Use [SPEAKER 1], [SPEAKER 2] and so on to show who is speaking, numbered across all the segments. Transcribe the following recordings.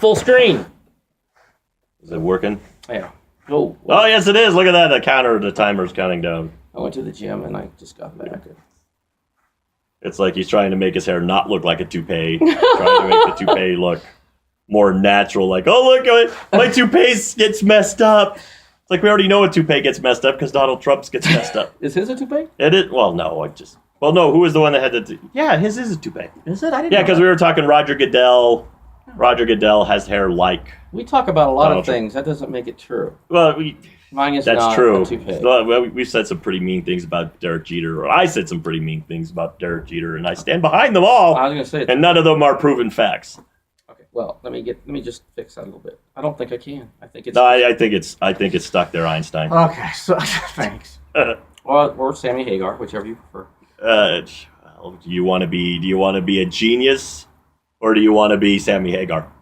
[SPEAKER 1] full screen.
[SPEAKER 2] Is it working?
[SPEAKER 1] Yeah. Oh,
[SPEAKER 2] oh, yes, it is. Look at that. The timer's counting down.
[SPEAKER 1] I went to the gym and I just got back.
[SPEAKER 2] It's like he's trying to make his hair not look like a toupee. Trying to make the toupee look more natural. Like, oh, look, my toupee gets messed up. It's like we already know a toupee gets messed up because Donald Trump's gets messed up.
[SPEAKER 1] Is his a toupee?
[SPEAKER 2] It is. Well, no, no, who was the one that had the... Yeah, his is a toupee.
[SPEAKER 1] Is it? I didn't know
[SPEAKER 2] because we were talking Roger Goodell. Roger Goodell has hair like...
[SPEAKER 1] We talk about a lot of things. That doesn't make it true.
[SPEAKER 2] Well,
[SPEAKER 1] mine is
[SPEAKER 2] that's
[SPEAKER 1] not
[SPEAKER 2] true.
[SPEAKER 1] a toupee.
[SPEAKER 2] Well, we've said some pretty mean things about Derek Jeter, or I said some pretty mean things about Derek Jeter, and I stand behind them all.
[SPEAKER 1] I was going to say...
[SPEAKER 2] And none of them are proven facts.
[SPEAKER 1] Okay, well, let me just fix that a little bit. I don't think I can. I think it's...
[SPEAKER 2] No, I think it's stuck there, Einstein.
[SPEAKER 1] Okay, so thanks. Or Sammy Hagar, whichever you prefer.
[SPEAKER 2] Do you want to be a genius, or do you want to be Sammy Hagar?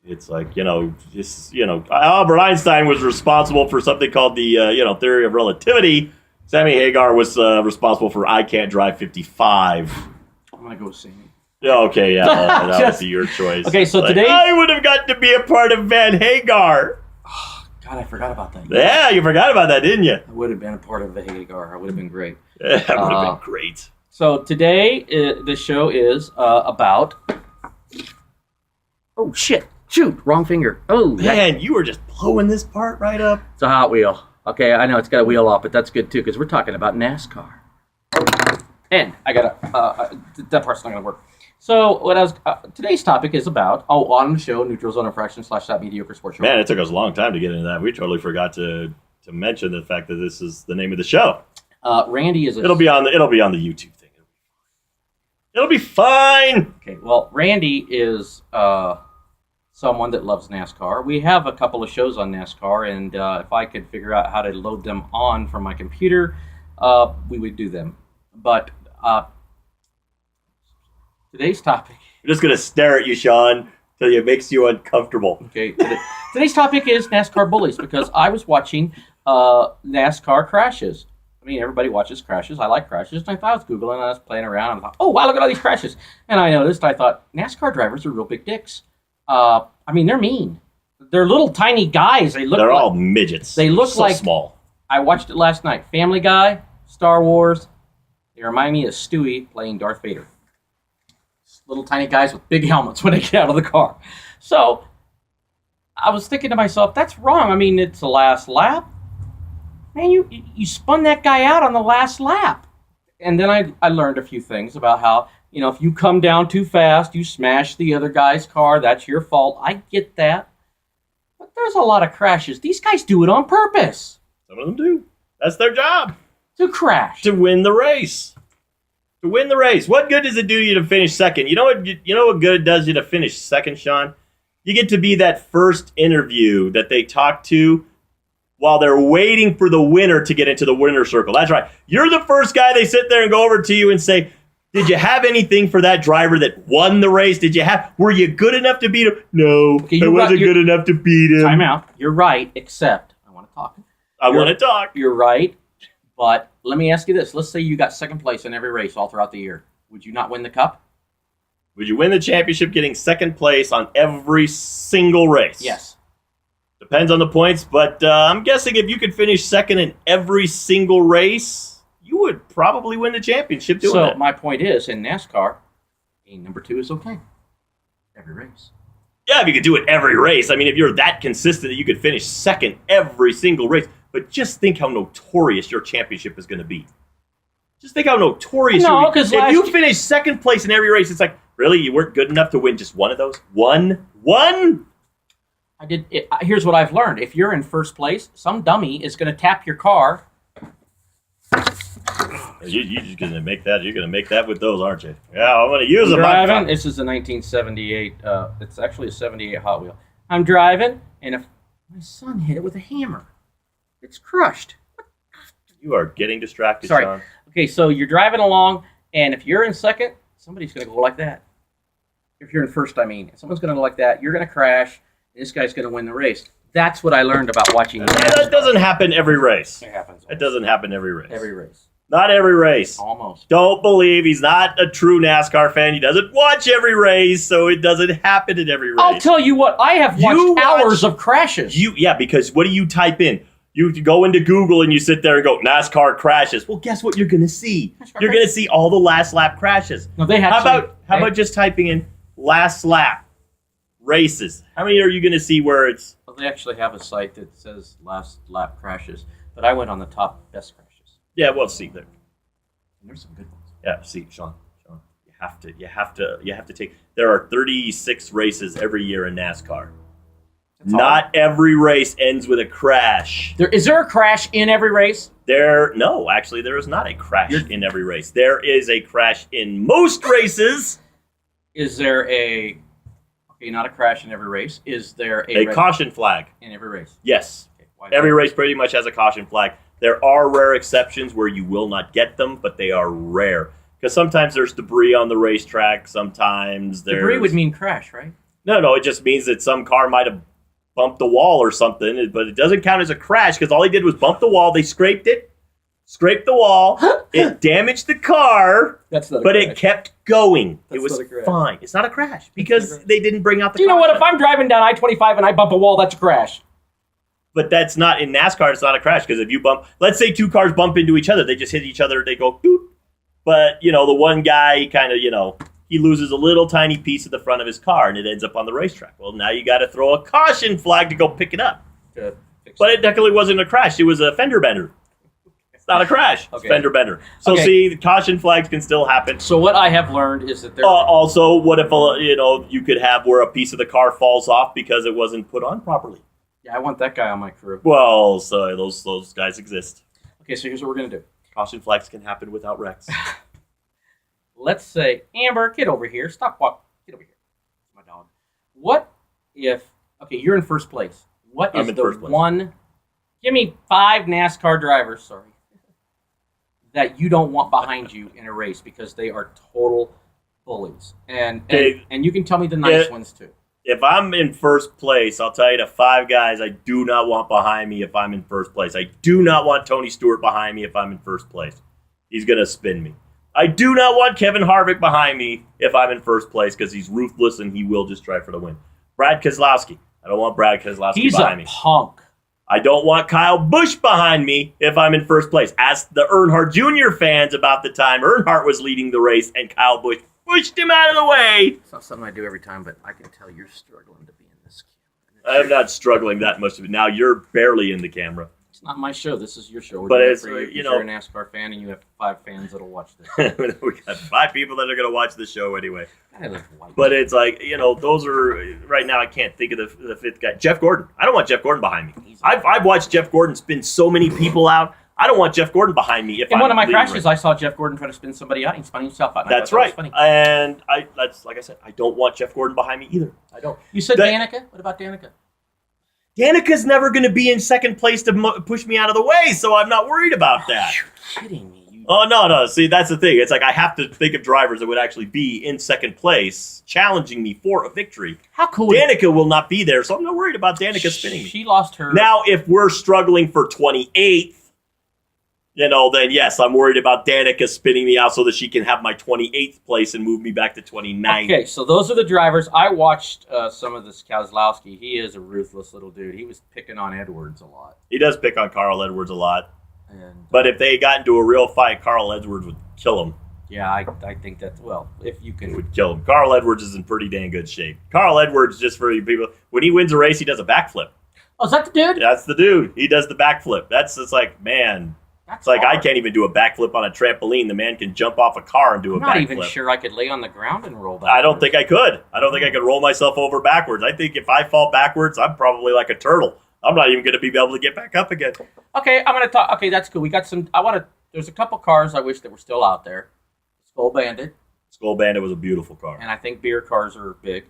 [SPEAKER 2] It's like, Albert Einstein was responsible for something called the theory of relativity. Sammy Hagar was responsible for I can't drive 55.
[SPEAKER 1] I'm gonna go with Sammy.
[SPEAKER 2] Yeah, okay, yeah, that would be your choice.
[SPEAKER 1] Okay, so today
[SPEAKER 2] I would have got to be a part of Van Hagar.
[SPEAKER 1] Oh, God, I forgot about that.
[SPEAKER 2] Yeah, you forgot about that, didn't you?
[SPEAKER 1] I would have been a part of the Hagar. I would have been great.
[SPEAKER 2] Yeah, that would have been great.
[SPEAKER 1] So today, the show is about... Oh, shit. Shoot, wrong finger. Oh,
[SPEAKER 2] man, you were just blowing this part right up.
[SPEAKER 1] It's a Hot Wheel. Okay, I know it's got a wheel off, but that's good too, because we're talking about NASCAR. And I got that part's not going to work. So today's topic is about, on the show, Neutral Zone Infraction / Mediocre Sports Show.
[SPEAKER 2] Man, it took us a long time to get into that. We totally forgot to mention the fact that this is the name of the show.
[SPEAKER 1] Randy is
[SPEAKER 2] it'll be on the YouTube thing. It'll be fine.
[SPEAKER 1] Okay, well, Randy is someone that loves NASCAR. We have a couple of shows on NASCAR, and if I could figure out how to load them on from my computer, we would do them. But today's topic...
[SPEAKER 2] I'm just going to stare at you, Sean, until it makes you uncomfortable.
[SPEAKER 1] Okay. Today's topic is NASCAR bullies, because I was watching NASCAR crashes. I mean, everybody watches crashes. I like crashes. And I thought I was Googling, and I was playing around, and I thought, oh, wow, look at all these crashes. And I thought, NASCAR drivers are real big dicks. I mean, they're mean. They're little tiny guys.
[SPEAKER 2] They're all midgets.
[SPEAKER 1] They look
[SPEAKER 2] so small.
[SPEAKER 1] I watched it last night. Family Guy, Star Wars. They remind me of Stewie playing Darth Vader. Little tiny guys with big helmets when they get out of the car. So I was thinking to myself, that's wrong. I mean, it's the last lap. Man, you spun that guy out on the last lap. And then I learned a few things about how, if you come down too fast, you smash the other guy's car, that's your fault. I get that. But there's a lot of crashes. These guys do it on purpose.
[SPEAKER 2] Some of them do. That's their job.
[SPEAKER 1] To crash.
[SPEAKER 2] To win the race. To win the race. What good does it do you to finish second? You know what good it does you to finish second, Sean? You get to be that first interview that they talk to while they're waiting for the winner to get into the winner's circle. That's right. You're the first guy they sit there and go over to you and say, did you have anything for that driver that won the race? Were you good enough to beat him? No,
[SPEAKER 1] okay,
[SPEAKER 2] I wasn't good enough to beat him.
[SPEAKER 1] Time out. You're right, except I want to talk.
[SPEAKER 2] I want to talk.
[SPEAKER 1] You're right, but let me ask you this. Let's say you got second place in every race all throughout the year. Would you not win the cup?
[SPEAKER 2] Would you win the championship getting second place on every single race?
[SPEAKER 1] Yes.
[SPEAKER 2] Depends on the points, but I'm guessing if you could finish second in every single race, you would probably win the championship doing that.
[SPEAKER 1] So my point is, in NASCAR, being number 2 is okay. Every race.
[SPEAKER 2] Yeah, if you could do it every race. I mean, if you're that consistent that you could finish second every single race. But just think how notorious your championship is going to be. Just think how notorious you'll be. If you finish second place in every race, it's like, really? You weren't good enough to win just one of those? One?
[SPEAKER 1] Here's what I've learned. If you're in first place, some dummy is going to tap your car.
[SPEAKER 2] You're just going to make that. You're going to make that with those, aren't you? Yeah, I'm going to use them.
[SPEAKER 1] Driving. This is a 1978. It's actually a 78 Hot Wheel. I'm driving, and if my son hit it with a hammer, it's crushed.
[SPEAKER 2] You are getting distracted,
[SPEAKER 1] Sorry.
[SPEAKER 2] Sean.
[SPEAKER 1] Okay, so you're driving along, and if you're in second, somebody's going to go like that. If you're in first, someone's going to go like that. You're going to crash. This guy's going to win the race. That's what I learned about watching.
[SPEAKER 2] That doesn't happen every race.
[SPEAKER 1] It happens.
[SPEAKER 2] It doesn't happen every race.
[SPEAKER 1] Every race.
[SPEAKER 2] Not every race.
[SPEAKER 1] Almost.
[SPEAKER 2] Don't believe he's not a true NASCAR fan. He doesn't watch every race, so it doesn't happen at every race.
[SPEAKER 1] I'll tell you what, I have watched hours of crashes.
[SPEAKER 2] Because what do you type in? You go into Google and you sit there and go, NASCAR crashes. Well, guess what you're going to see? You're going to see all the last lap crashes.
[SPEAKER 1] No, they have.
[SPEAKER 2] How about just typing in last lap races? How many are you going to see where it's...
[SPEAKER 1] Well, they actually have a site that says last lap crashes, but I went on the top best crashes.
[SPEAKER 2] Yeah, well, see there.
[SPEAKER 1] And there's some good ones.
[SPEAKER 2] Yeah, see, Sean, you have to take. There are 36 races every year in NASCAR. Not every race ends with a crash.
[SPEAKER 1] Is there a crash in every race?
[SPEAKER 2] No, actually, there is not a crash in every race. There is a crash in most races.
[SPEAKER 1] Is there not a crash in every race? Is there
[SPEAKER 2] a caution flag
[SPEAKER 1] in every race?
[SPEAKER 2] Yes. Okay, every race pretty much has a caution flag. There are rare exceptions where you will not get them, but they are rare. Because sometimes there's debris on the racetrack. Sometimes there's...
[SPEAKER 1] Debris would mean crash, right?
[SPEAKER 2] No, it just means that some car might have bumped the wall or something, but it doesn't count as a crash because all he did was bump the wall. They scraped the wall. It damaged the car, but it kept going. It was fine. It's not a crash because they didn't bring out the
[SPEAKER 1] Do you know what? If I'm driving down I-25 and I bump a wall, that's a crash.
[SPEAKER 2] But that's not, in NASCAR, it's not a crash because if you let's say two cars bump into each other, they just hit each other, they go, doot. But, the one guy kind of, he loses a little tiny piece of the front of his car and it ends up on the racetrack. Well, now you got to throw a caution flag to go pick it up. But it definitely wasn't a crash. It was a fender bender. It's not a crash. It's fender bender. So see, the caution flags can still happen.
[SPEAKER 1] So what I have learned is that there...
[SPEAKER 2] also, what if, you could have where a piece of the car falls off because it wasn't put on properly?
[SPEAKER 1] Yeah, I want that guy on my crew.
[SPEAKER 2] Well, so those guys exist.
[SPEAKER 1] Okay, so here's what we're going to do.
[SPEAKER 2] Caution flags can happen without wrecks.
[SPEAKER 1] Let's say, Amber, get over here. Stop walking. Get over here. My dog. What if... Okay, you're in first place. What is the one... Give me 5 NASCAR drivers, that you don't want behind you in a race because they are total bullies. And you can tell me the nice ones, too.
[SPEAKER 2] If I'm in first place, I'll tell you the 5 guys I do not want behind me if I'm in first place. I do not want Tony Stewart behind me if I'm in first place. He's going to spin me. I do not want Kevin Harvick behind me if I'm in first place because he's ruthless and he will just try for the win. Brad Keselowski. I don't want Brad Keselowski behind me.
[SPEAKER 1] He's a punk.
[SPEAKER 2] I don't want Kyle Busch behind me if I'm in first place. Ask the Earnhardt Jr. fans about the time Earnhardt was leading the race and Kyle Busch pushed him out of the way.
[SPEAKER 1] It's not something I do every time, but I can tell you're struggling to be in this
[SPEAKER 2] camera. I'm not struggling that much of it. Now you're barely in the camera.
[SPEAKER 1] It's not my show. This is your show.
[SPEAKER 2] But it's,
[SPEAKER 1] you're a NASCAR fan and you have 5 fans that'll watch this.
[SPEAKER 2] We got 5 people that are going to watch the show anyway. But it's like, those are, right now I can't think of the 5th guy. Jeff Gordon. I don't want Jeff Gordon behind me. I've watched Jeff Gordon spin so many people out. I don't want Jeff Gordon behind me.
[SPEAKER 1] In one of my crashes, I saw Jeff Gordon try to spin somebody out. He spun himself out.
[SPEAKER 2] That's right. And that's like I said, I don't want Jeff Gordon behind me either. I don't.
[SPEAKER 1] You said Danica? What about Danica?
[SPEAKER 2] Danica's never going to be in second place to push me out of the way, so I'm not worried about that.
[SPEAKER 1] You're kidding me.
[SPEAKER 2] Oh, no. See, that's the thing. It's like I have to think of drivers that would actually be in second place, challenging me for a victory.
[SPEAKER 1] How cool.
[SPEAKER 2] Danica will not be there, so I'm not worried about Danica spinning me.
[SPEAKER 1] She lost her.
[SPEAKER 2] Now, if we're struggling for 28th, then yes, I'm worried about Danica spinning me out so that she can have my 28th place and move me back to 29th.
[SPEAKER 1] Okay, so those are the drivers. I watched some of this Keselowski. He is a ruthless little dude. He was picking on Edwards a lot.
[SPEAKER 2] He does pick on Carl Edwards a lot. But if they got into a real fight, Carl Edwards would kill him.
[SPEAKER 1] Yeah, I think that's, if you can.
[SPEAKER 2] It would kill him. Carl Edwards is in pretty dang good shape. Carl Edwards, just for you people, when he wins a race, he does a backflip.
[SPEAKER 1] Oh, is that the dude?
[SPEAKER 2] That's the dude. He does the backflip. It's like, man... It's like hard. I can't even do a backflip on a trampoline. The man can jump off a car and do a backflip.
[SPEAKER 1] I'm not even sure I could lay on the ground and roll backwards.
[SPEAKER 2] I don't think I could. I don't think I could roll myself over backwards. I think if I fall backwards, I'm probably like a turtle. I'm not even going to be able to get back up again.
[SPEAKER 1] Okay, I'm going to talk. Okay, that's cool. We got some. There's a couple cars I wish that were still out there. Skull Bandit.
[SPEAKER 2] Skull Bandit was a beautiful car.
[SPEAKER 1] And I think beer cars are big.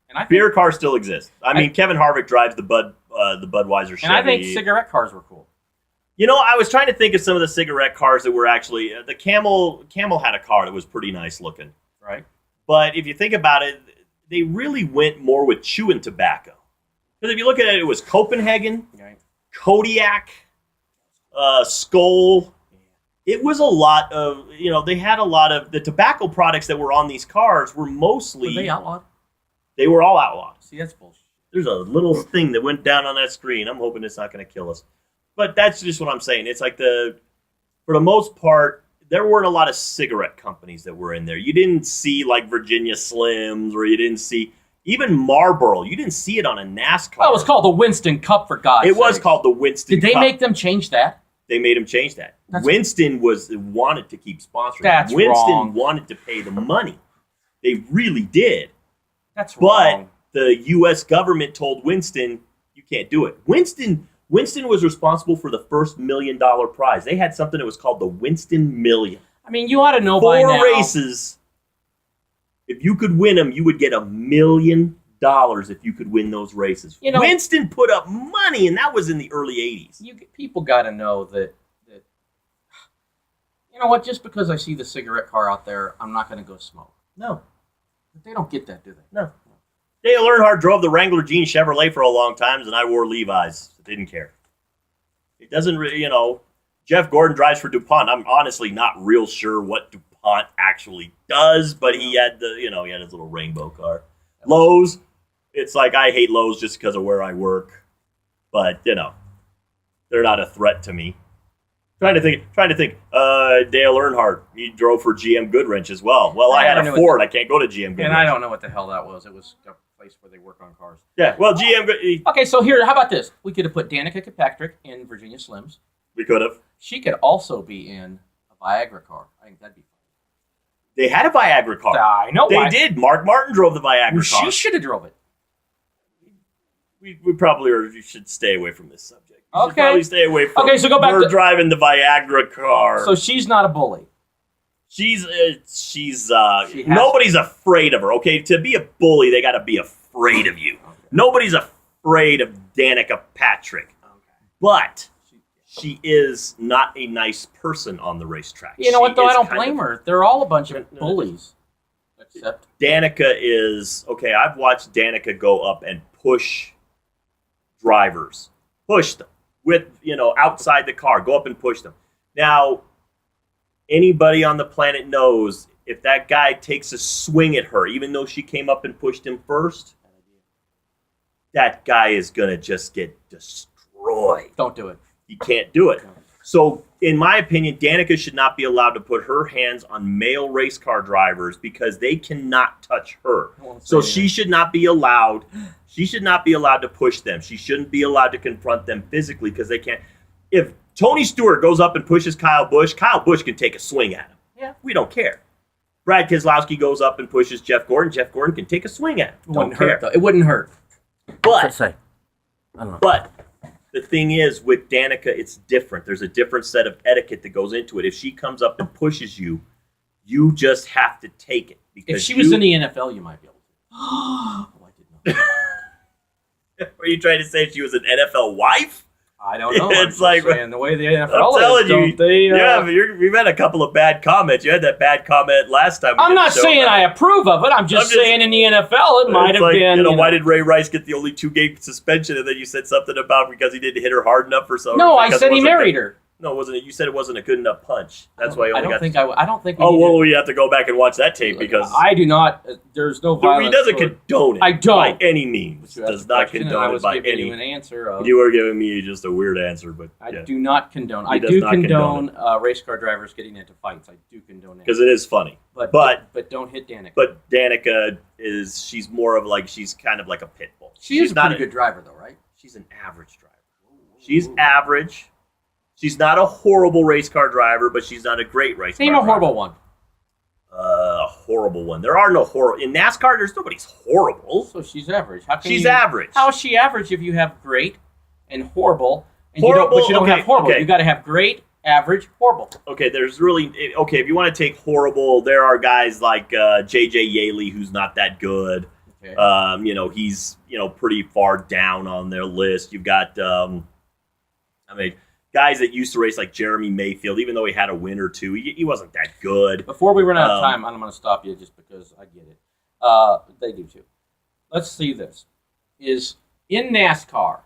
[SPEAKER 1] And
[SPEAKER 2] beer cars still exist. I mean, Kevin Harvick drives the Budweiser Chevy.
[SPEAKER 1] And I think cigarette cars were cool.
[SPEAKER 2] I was trying to think of some of the cigarette cars that were actually... the Camel had a car that was pretty nice looking.
[SPEAKER 1] Right.
[SPEAKER 2] But if you think about it, they really went more with chewing tobacco. Because if you look at it, it was Copenhagen, right. Kodiak, Skoal, It was a lot of, they had a lot of the tobacco products that were on these cars were mostly.
[SPEAKER 1] Were they outlawed?
[SPEAKER 2] They were all outlawed.
[SPEAKER 1] See, that's bullshit.
[SPEAKER 2] There's a little thing that went down on that screen. I'm hoping it's not going to kill us. But that's just what I'm saying. It's like for the most part, there weren't a lot of cigarette companies that were in there. You didn't see like Virginia Slims, or you didn't see even Marlboro. You didn't see it on a NASCAR.
[SPEAKER 1] Well, it was called the Winston Cup, for God's sake.
[SPEAKER 2] It was called the Winston Cup.
[SPEAKER 1] Did they make them change that?
[SPEAKER 2] They made him change that. Winston wanted to keep sponsoring.
[SPEAKER 1] That's
[SPEAKER 2] Winston
[SPEAKER 1] wrong.
[SPEAKER 2] wanted to pay the money. They really did.
[SPEAKER 1] That's wrong.
[SPEAKER 2] But the U.S. government told Winston, you can't do it. Winston was responsible for the first $1 million prize. They had something that was called the Winston Million.
[SPEAKER 1] I mean, you ought to know by now.
[SPEAKER 2] 4 races. If you could win them, you would get $1 million if you could win those races. Winston put up money, and that was in the early 80s.
[SPEAKER 1] People got to know that, you know what, just because I see the cigarette car out there, I'm not going to go smoke.
[SPEAKER 2] No.
[SPEAKER 1] But they don't get that, do they?
[SPEAKER 2] No. Dale Earnhardt drove the Wrangler Jean Chevrolet for a long time, and I wore Levi's. Didn't care. It doesn't really, Jeff Gordon drives for DuPont. I'm honestly not real sure what DuPont actually does, but he had he had his little rainbow car. Lowe's, it's like I hate Lowe's just because of where I work, but they're not a threat to me. Trying to think. Dale Earnhardt, he drove for GM Goodwrench as well. Well, I had a Ford. I can't go to GM Goodwrench.
[SPEAKER 1] And I don't know what the hell that was. It was a place where they work on cars.
[SPEAKER 2] Yeah, well, GM.
[SPEAKER 1] Okay, so here, how about this? We could have put Danica Kirkpatrick in Virginia Slims.
[SPEAKER 2] We could have.
[SPEAKER 1] She could also be in a Viagra car. I think that'd be fun.
[SPEAKER 2] They had a Viagra car.
[SPEAKER 1] I know.
[SPEAKER 2] They did. Mark Martin drove the Viagra car.
[SPEAKER 1] She should have drove it.
[SPEAKER 2] We probably should stay away from this subject. We should
[SPEAKER 1] Okay.
[SPEAKER 2] probably stay away from
[SPEAKER 1] so go back
[SPEAKER 2] her
[SPEAKER 1] to
[SPEAKER 2] driving the Viagra car.
[SPEAKER 1] So she's not a bully.
[SPEAKER 2] She's nobody's afraid of her. Okay, to be a bully, they got to be afraid of you. Okay. Nobody's afraid of Danica Patrick. Okay. But she is not a nice person on the racetrack.
[SPEAKER 1] You know what, though? I don't blame her. They're all a bunch of bullies. Except
[SPEAKER 2] Danica is... Okay, I've watched Danica go up and push drivers. Push them. With, outside the car. Go up and push them. Now, anybody on the planet knows if that guy takes a swing at her, even though she came up and pushed him first, that guy is going to just get destroyed.
[SPEAKER 1] Don't do it.
[SPEAKER 2] You can't do it. So, in my opinion, Danica should not be allowed to put her hands on male race car drivers because they cannot touch her. So she should not be allowed. She should not be allowed to push them. She shouldn't be allowed to confront them physically because they can't. If Tony Stewart goes up and pushes Kyle Busch can take a swing at him.
[SPEAKER 1] Yeah.
[SPEAKER 2] We don't care. Brad Keselowski goes up and pushes Jeff Gordon can take a swing at him.
[SPEAKER 1] Wouldn't hurt, though. It wouldn't hurt.
[SPEAKER 2] But
[SPEAKER 1] I don't know.
[SPEAKER 2] But the thing is, with Danica, it's different. There's a different set of etiquette that goes into it. If she comes up and pushes you, you just have to take it. Because
[SPEAKER 1] if she was in the NFL, you might be able to. Oh, I did not.
[SPEAKER 2] Were you trying to say she was an NFL wife?
[SPEAKER 1] I don't know.
[SPEAKER 2] It's like
[SPEAKER 1] saying, the way the NFL
[SPEAKER 2] I'm telling
[SPEAKER 1] is,
[SPEAKER 2] you,
[SPEAKER 1] don't they,
[SPEAKER 2] we've had a couple of bad comments. You had that bad comment last time.
[SPEAKER 1] I'm not saying I approve of it. I'm just saying in the NFL it might have been.
[SPEAKER 2] Why did Ray Rice get the only 2-game suspension? And then you said something about because he didn't hit her hard enough or something.
[SPEAKER 1] No, I said he married her.
[SPEAKER 2] No, wasn't it? You said it wasn't a good enough punch. That's why you only got.
[SPEAKER 1] I don't think.
[SPEAKER 2] We have to go back and watch that tape because
[SPEAKER 1] I do not. There's no violence.
[SPEAKER 2] He doesn't condone it.
[SPEAKER 1] I don't
[SPEAKER 2] by any means. Does not condone it by any.
[SPEAKER 1] I was giving you an answer.
[SPEAKER 2] You were giving me just a weird answer, but
[SPEAKER 1] I do not condone. I do condone race car drivers getting into fights. I do condone that
[SPEAKER 2] because it is funny.
[SPEAKER 1] But don't hit Danica.
[SPEAKER 2] But Danica she's more of she's kind of like a pit bull.
[SPEAKER 1] She's a pretty good driver though, right?
[SPEAKER 2] She's an average driver. She's average. She's not a horrible race car driver, but she's not a great race car driver.
[SPEAKER 1] Name a horrible one.
[SPEAKER 2] A horrible one. There are no horrible. In NASCAR, there's nobody's horrible.
[SPEAKER 1] So she's average.
[SPEAKER 2] She's average.
[SPEAKER 1] How is she average if you have great and horrible? And
[SPEAKER 2] horrible,
[SPEAKER 1] you don't have horrible.
[SPEAKER 2] Okay.
[SPEAKER 1] You got to have great, average, horrible.
[SPEAKER 2] Okay, there's really... Okay, if you want to take horrible, there are guys like J.J. Yaley, who's not that good. Okay. He's, pretty far down on their list. You've got... guys that used to race like Jeremy Mayfield, even though he had a win or two, he wasn't that good.
[SPEAKER 1] Before we run out of time, I'm going to stop you just because I get it. They do too. Let's see this. Is in NASCAR,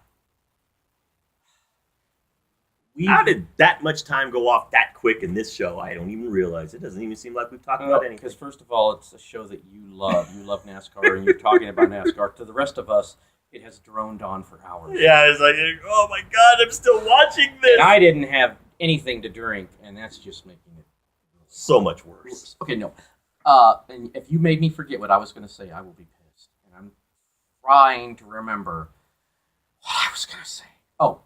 [SPEAKER 2] How did that much time go off that quick in this show? I don't even realize. It doesn't even seem like we've talked about anything.
[SPEAKER 1] Because first of all, it's a show that you love. You love NASCAR, and you're talking about NASCAR. To the rest of us, it has droned on for hours.
[SPEAKER 2] Yeah, it's like, oh my God, I'm still watching this.
[SPEAKER 1] And I didn't have anything to drink, and that's just making it
[SPEAKER 2] so much worse.
[SPEAKER 1] Okay, no. And if you made me forget what I was going to say, I will be pissed. And I'm trying to remember what I was going to say. Oh.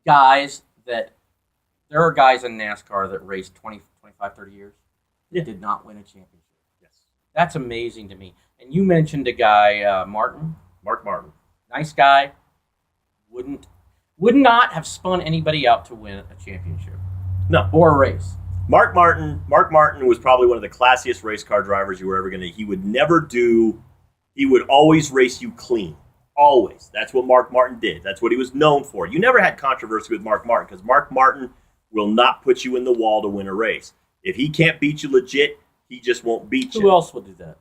[SPEAKER 1] There are guys in NASCAR that raced 20, 25, 30 years that did not win a championship.
[SPEAKER 2] Yes.
[SPEAKER 1] That's amazing to me. And you mentioned a guy, Martin.
[SPEAKER 2] Mark Martin.
[SPEAKER 1] Nice guy. Would not have spun anybody out to win a championship.
[SPEAKER 2] No.
[SPEAKER 1] Or a race.
[SPEAKER 2] Mark Martin was probably one of the classiest race car drivers you were ever going to. He would always race you clean. Always. That's what Mark Martin did. That's what he was known for. You never had controversy with Mark Martin because Mark Martin will not put you in the wall to win a race. If he can't beat you legit, he just won't beat you.
[SPEAKER 1] Who else would do that?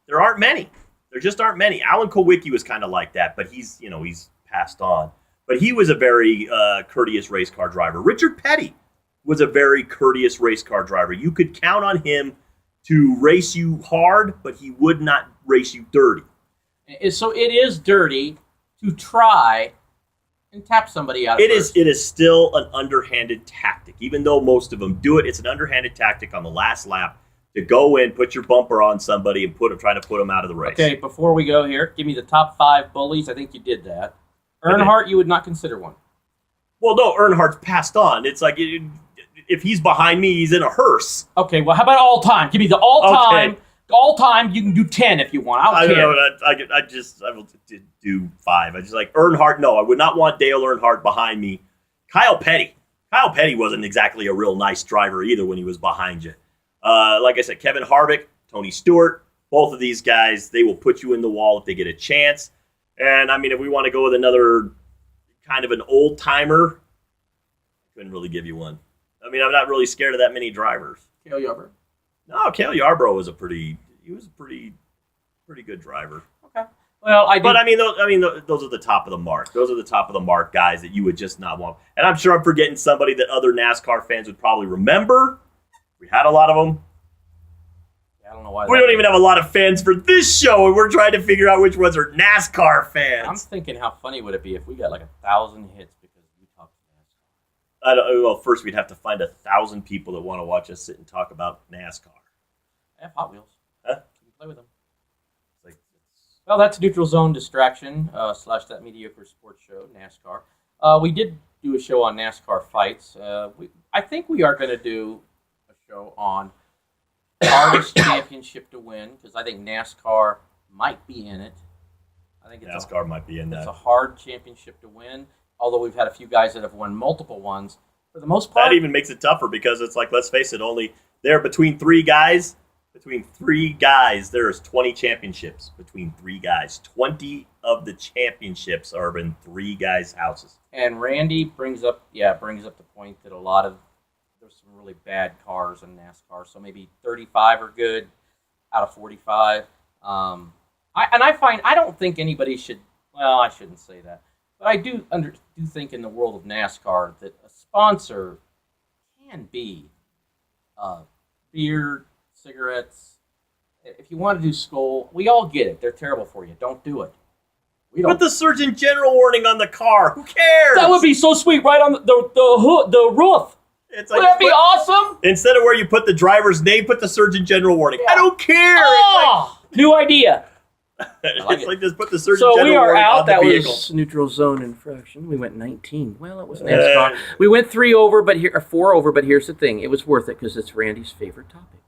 [SPEAKER 2] There aren't many. There just aren't many. Alan Kulwicki was kind of like that, but he's passed on. But he was a very courteous race car driver. Richard Petty was a very courteous race car driver. You could count on him to race you hard, but he would not race you dirty.
[SPEAKER 1] So it is dirty to try and tap somebody out.
[SPEAKER 2] It is still an underhanded tactic. Even though most of them do it, it's an underhanded tactic on the last lap to go in, put your bumper on somebody, and try to put them out of the race.
[SPEAKER 1] Okay, before we go here, give me the top 5 bullies. I think you did that. Earnhardt, you would not consider one.
[SPEAKER 2] Well, no, Earnhardt's passed on. It's like if he's behind me, he's in a hearse.
[SPEAKER 1] Okay, well, how about all time? Give me the all time.
[SPEAKER 2] Okay.
[SPEAKER 1] All time, you can do 10 if you want. I don't care.
[SPEAKER 2] I will do 5. I just like Earnhardt. No, I would not want Dale Earnhardt behind me. Kyle Petty. Kyle Petty wasn't exactly a real nice driver either when he was behind you. Like I said, Kevin Harvick, Tony Stewart, both of these guys, they will put you in the wall if they get a chance. And, I mean, if we want to go with another kind of an old-timer, I couldn't really give you one. I mean, I'm not really scared of that many drivers.
[SPEAKER 1] Cale Yarborough.
[SPEAKER 2] No, Cale Yarborough was a pretty good driver.
[SPEAKER 1] Okay. Well,
[SPEAKER 2] But those are the top of the mark. Those are the top of the mark guys that you would just not want. And I'm sure I'm forgetting somebody that other NASCAR fans would probably remember. We had a lot of them.
[SPEAKER 1] Yeah, I don't know why.
[SPEAKER 2] We don't even have a lot of fans for this show, and we're trying to figure out which ones are NASCAR fans.
[SPEAKER 1] I'm thinking, how funny would it be if we got like 1,000 hits because we talked to NASCAR?
[SPEAKER 2] Well, first we'd have to find 1,000 people that want to watch us sit and talk about NASCAR.
[SPEAKER 1] I have Hot Wheels.
[SPEAKER 2] Huh?
[SPEAKER 1] You can play with them. Well, that's Neutral Zone Distraction / that mediocre sports show, NASCAR. We did do a show on NASCAR fights. I think we are going to do a show on hardest championship to win because I think NASCAR might be in it. I think
[SPEAKER 2] NASCAR might be in that.
[SPEAKER 1] It's a hard championship to win, although we've had a few guys that have won multiple ones. For the most part,
[SPEAKER 2] that even makes it tougher because it's like, let's face it, only there between 3 guys. Between 3 guys, there's 20 championships. Between 3 guys, 20 of the championships are in 3 guys' houses.
[SPEAKER 1] And Randy brings up the point that there's some really bad cars in NASCAR. So maybe 35 are good out of 45. I don't think anybody should. Well, I shouldn't say that, but I do think in the world of NASCAR that a sponsor can be beer, cigarettes. If you want to do Skoal, we all get it. They're terrible for you. Don't do it.
[SPEAKER 2] Put the Surgeon General warning on the car. Who cares?
[SPEAKER 1] That would be so sweet, right on the roof.
[SPEAKER 2] It's like,
[SPEAKER 1] would that be awesome?
[SPEAKER 2] Instead of where you put the driver's name, put the Surgeon General warning. Yeah. I don't care.
[SPEAKER 1] Oh, new idea.
[SPEAKER 2] It's like just put the Surgeon General warning.
[SPEAKER 1] So we are out.
[SPEAKER 2] That
[SPEAKER 1] was Neutral Zone Infraction. We went 19. Well, it was NASCAR. We went 3 over, 4 over, but here's the thing. It was worth it because it's Randy's favorite topic.